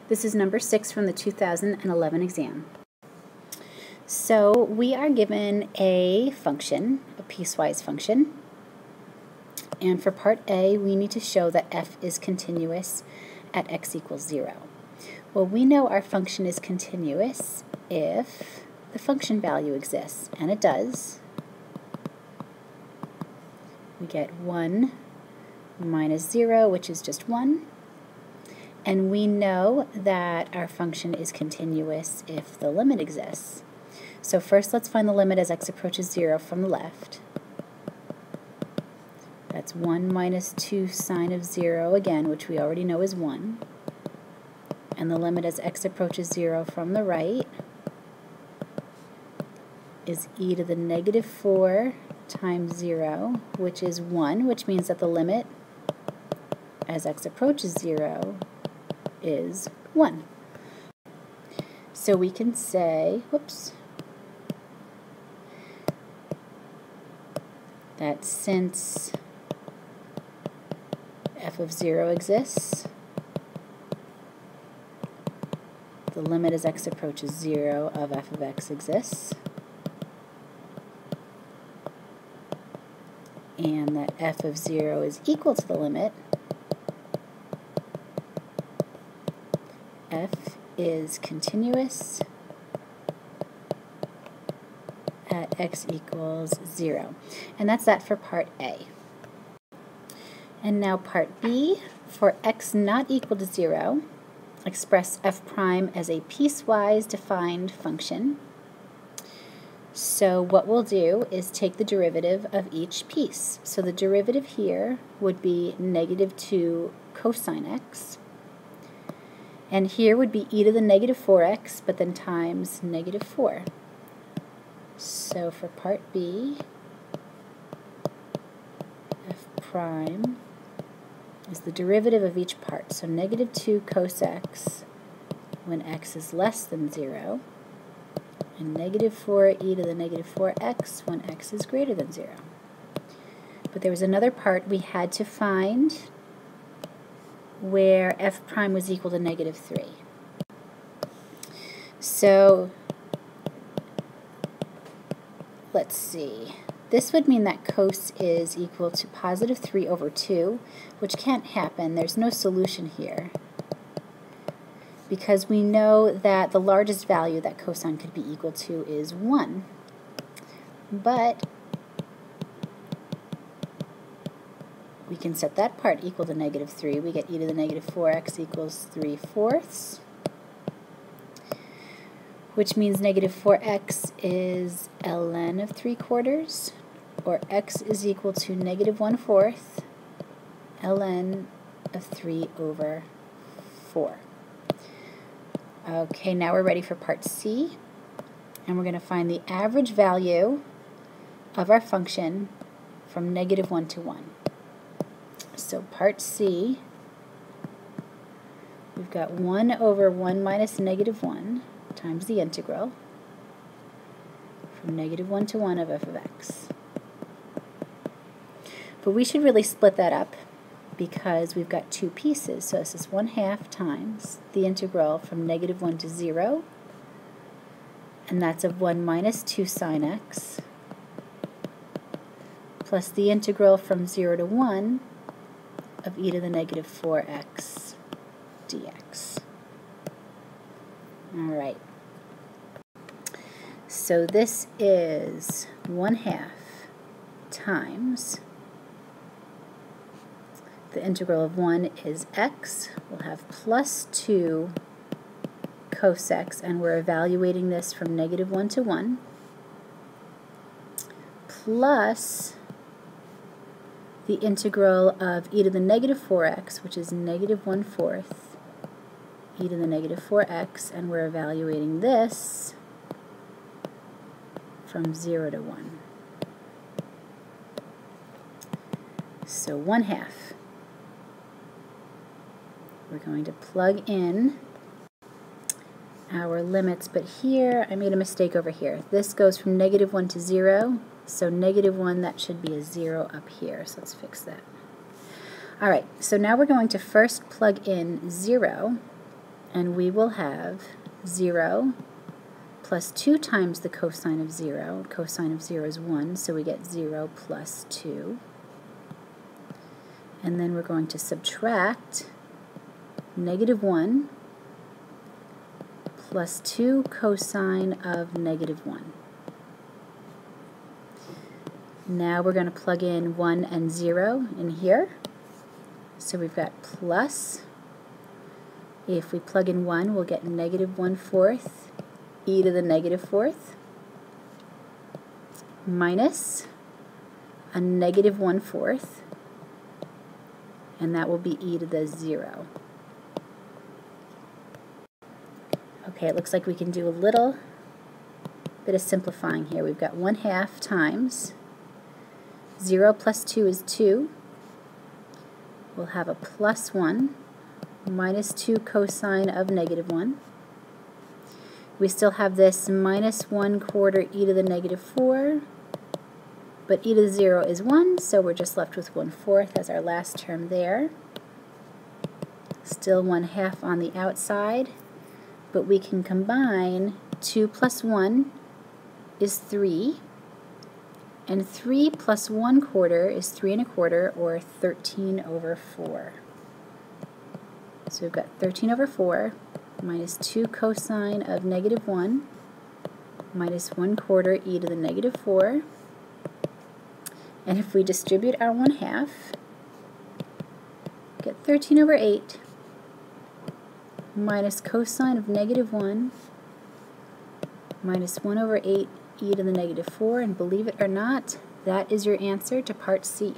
This is number 6 from the 2011 exam. So we are given a function, a piecewise function, and for part A we need to show that f is continuous at x equals 0. Well, we know our function is continuous if the function value exists, and it does. We get 1 minus 0, which is just 1. And we know that our function is continuous if the limit exists. So first let's find the limit as x approaches 0 from the left. That's 1 minus 2 sine of 0 again, which we already know is 1. And the limit as x approaches 0 from the right is e to the negative 4 times 0, which is 1, which means that the limit as x approaches 0 is 1. So we can say, that since f of 0 exists, the limit as x approaches 0 of f of x exists, and that f of 0 is equal to the limit, f is continuous at x equals 0. And that's that for part A. And now part B, for x not equal to 0, express f prime as a piecewise defined function. So what we'll do is take the derivative of each piece. So the derivative here would be negative 2 cosine x. And here would be e to the negative 4x, but then times negative 4. So for part B, f prime is the derivative of each part. So negative 2 cos x when x is less than 0, and negative 4 e to the negative 4x when x is greater than 0. But there was another part we had to find where f prime was equal to negative 3. So let's see. This would mean that cos is equal to positive 3 over 2, which can't happen. There's no solution here, because we know that the largest value that cosine could be equal to is 1. But we can set that part equal to negative 3. We get e to the negative 4x equals 3/4, which means negative 4x is ln of 3/4, or x is equal to negative 1/4 ln of 3 over 4. Okay, now we're ready for part C, and we're going to find the average value of our function from negative 1 to 1. So part C, we've got 1 over 1 minus negative 1 times the integral from negative 1 to 1 of f of x. But we should really split that up because we've got two pieces. So this is 1/2 times the integral from negative 1 to 0, and that's of 1 minus 2 sine x, plus the integral from 0 to 1 of e to the negative 4x dx. All right. So this is 1/2 times the integral of 1 is x. We'll have plus 2 cos x, and we're evaluating this from negative 1 to 1, plus the integral of e to the negative 4x, which is negative 1/4 e to the negative 4x, and we're evaluating this from 0 to 1. So 1/2. We're going to plug in our limits, but here I made a mistake over here. This goes from negative 1 to 0, so negative 1, that should be a 0 up here, so let's fix that. Alright, so now we're going to first plug in 0 And we will have 0 plus 2 times the cosine of 0. Cosine of 0 is 1, so we get 0 plus 2. And then we're going to subtract -1 plus 2 cosine of -1. Now we're going to plug in 1 and 0 in here. So we've got plus. If we plug in 1, we'll get -1/4 e to the -4th minus a -1/4, and that will be e to the 0. Okay, it looks like we can do a little bit of simplifying here. We've got 1/2 times 0 plus 2 is 2. We'll have a plus 1 minus 2 cosine of -1. We still have this -1/4 e to the -4, but e to the 0 is 1, so we're just left with 1/4 as our last term there. Still 1/2 on the outside, but we can combine 2 plus 1 is 3, and 3 plus 1/4 is 3 1/4, or 13/4. So we've got 13/4 minus 2 cosine of -1 minus 1/4 e to the -4. And if we distribute our 1/2, get 13/8 minus cosine of -1 minus 1/8 e to the -4, and believe it or not, that is your answer to part C.